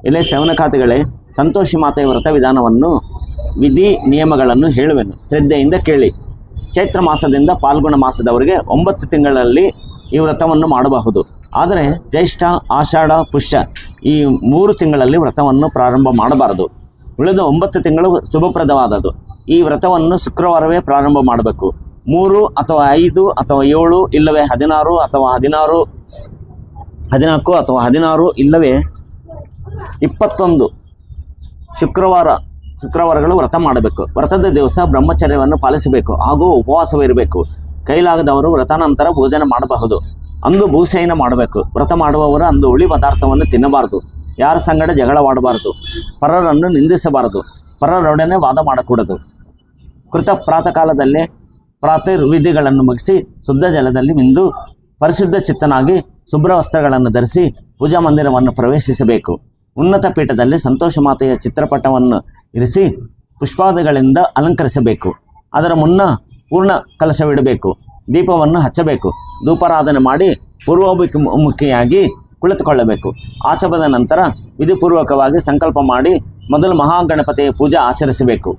ಎಲೆ ಶ್ರವಣಖಾತೆಗಳೇ, ಸಂತೋಷಿ ಮಾತೆಯ ವ್ರತ ವಿಧಾನವನ್ನು ವಿಧಿ ನಿಯಮಗಳನ್ನು ಹೇಳುವೆನು, ಶ್ರದ್ಧೆಯಿಂದ ಕೇಳಿ. ಚೈತ್ರ ಮಾಸದಿಂದ ಫಾಲ್ಗುಣ ಮಾಸದವರೆಗೆ 9 ತಿಂಗಳಲ್ಲಿ ಈ ವ್ರತವನ್ನು ಮಾಡಬಹುದು. ಆದರೆ ಜ್ಯೇಷ್ಠ, ಆಷಾಢ, ಪುಷ್ಯ ಈ 3 ತಿಂಗಳಲ್ಲಿ ವ್ರತವನ್ನು ಪ್ರಾರಂಭ ಮಾಡಬಾರದು. ಉಳಿದ 9 ತಿಂಗಳು ಶುಭಪ್ರದವಾದದ್ದು. ಈ ವ್ರತವನ್ನು ಶುಕ್ರವಾರವೇ ಪ್ರಾರಂಭ ಮಾಡಬೇಕು. 3 ಅಥವಾ 5 ಅಥವಾ 7 ಇಲ್ಲವೇ 16 ಅಥವಾ 14 ಅಥವಾ 16 ಇಲ್ಲವೇ 21 ಶುಕ್ರವಾರಗಳು ವ್ರತ ಮಾಡಬೇಕು. ವ್ರತದ ದಿವಸ ಬ್ರಹ್ಮಚರ್ಯವನ್ನು ಪಾಲಿಸಬೇಕು ಹಾಗೂ ಉಪವಾಸವಿರಬೇಕು. ಕೈಲಾಗದವರು ವ್ರತಾನಂತರ ಭೋಜನ ಮಾಡಬಹುದು. ಅಂದು ಭೂಸೇನ ಮಾಡಬೇಕು. ವ್ರತ ಮಾಡುವವರು ಅಂದು ಹುಳಿ ಪದಾರ್ಥವನ್ನು ತಿನ್ನಬಾರದು. ಯಾರ ಸಂಗಡ ಜಗಳವಾಡಬಾರದು. ಪರರನ್ನು ನಿಂದಿಸಬಾರದು. ಪರರೊಡನೆ ವಾದ ಮಾಡಕೂಡದು. ಕೃತ ಪ್ರಾತಃ ಕಾಲದಲ್ಲೇ ಪ್ರಾತರ್ವಿಧಿಗಳನ್ನು ಮುಗಿಸಿ ಶುದ್ಧ ಜಲದಲ್ಲಿ ಮಿಂದು ಪರಿಶುದ್ಧ ಚಿತ್ತನಾಗಿ ಶುಭ್ರ ವಸ್ತ್ರಗಳನ್ನು ಧರಿಸಿ ಪೂಜಾ ಮಂದಿರವನ್ನು ಪ್ರವೇಶಿಸಬೇಕು. ಉನ್ನತ ಪೀಠದಲ್ಲಿ ಸಂತೋಷ ಮಾತೆಯ ಚಿತ್ರಪಟವನ್ನು ಇರಿಸಿ ಪುಷ್ಪಾದಿಗಳಿಂದ ಅಲಂಕರಿಸಬೇಕು. ಅದರ ಮುನ್ನ ಪೂರ್ಣ ಕಲಶವಿಡಬೇಕು. ದೀಪವನ್ನು ಹಚ್ಚಬೇಕು. ಧೂಪಾರಾಧನೆ ಮಾಡಿ ಪೂರ್ವಮುಖಿಯಾಗಿ ಕುಳಿತುಕೊಳ್ಳಬೇಕು. ಆಚಮನದ ನಂತರ ವಿಧಿಪೂರ್ವಕವಾಗಿ ಸಂಕಲ್ಪ ಮಾಡಿ ಮೊದಲು ಮಹಾಗಣಪತಿಯ ಪೂಜೆ ಆಚರಿಸಬೇಕು.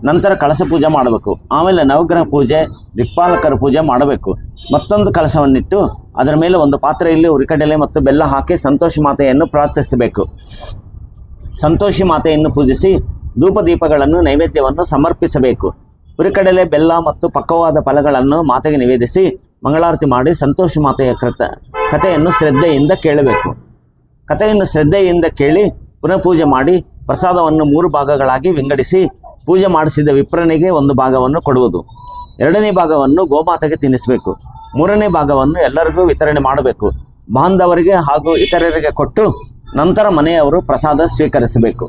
ನಂತರ ಕಳಶ ಪೂಜೆ ಮಾಡಬೇಕು. ಆಮೇಲೆ ನವಗ್ರಹ ಪೂಜೆ, ದಿಕ್ಪಾಲಕರ ಪೂಜೆ ಮಾಡಬೇಕು. ಮತ್ತೊಂದು ಕಲಶವನ್ನಿಟ್ಟು ಅದರ ಮೇಲೆ ಒಂದು ಪಾತ್ರೆಯಲ್ಲಿ ಹುರಿಕಡಲೆ ಮತ್ತು ಬೆಲ್ಲ ಹಾಕಿ ಸಂತೋಷಿ ಮಾತೆಯನ್ನು ಪ್ರಾರ್ಥಿಸಬೇಕು. ಸಂತೋಷಿ ಮಾತೆಯನ್ನು ಪೂಜಿಸಿ ಧೂಪ ದೀಪಗಳನ್ನು ನೈವೇದ್ಯವನ್ನು ಸಮರ್ಪಿಸಬೇಕು. ಹುರಿಕಡಲೆ, ಬೆಲ್ಲ ಮತ್ತು ಪಕ್ವವಾದ ಫಲಗಳನ್ನು ಮಾತೆಗೆ ನಿವೇದಿಸಿ ಮಂಗಳಾರತಿ ಮಾಡಿ ಸಂತೋಷಿ ಮಾತೆಯ ಕಥೆಯನ್ನು ಶ್ರದ್ಧೆಯಿಂದ ಕೇಳಬೇಕು. ಕಥೆಯನ್ನು ಶ್ರದ್ಧೆಯಿಂದ ಕೇಳಿ ಪುನಃ ಪೂಜೆ ಮಾಡಿ ಪ್ರಸಾದವನ್ನು 3 ಭಾಗಗಳಾಗಿ ವಿಂಗಡಿಸಿ ಪೂಜೆ ಮಾಡಿಸಿದ ವಿಪ್ರನಿಗೆ 1 ಭಾಗವನ್ನು ಕೊಡುವುದು. 2ನೇ ಭಾಗವನ್ನು ಗೋಮಾತೆಗೆ ತಿನ್ನಿಸಬೇಕು. 3ನೇ ಭಾಗವನ್ನು ಎಲ್ಲರಿಗೂ ವಿತರಣೆ ಮಾಡಬೇಕು. ಬಾಂಧವರಿಗೆ ಹಾಗೂ ಇತರರಿಗೆ ಕೊಟ್ಟು ನಂತರ ಮನೆಯವರು ಪ್ರಸಾದ ಸ್ವೀಕರಿಸಬೇಕು.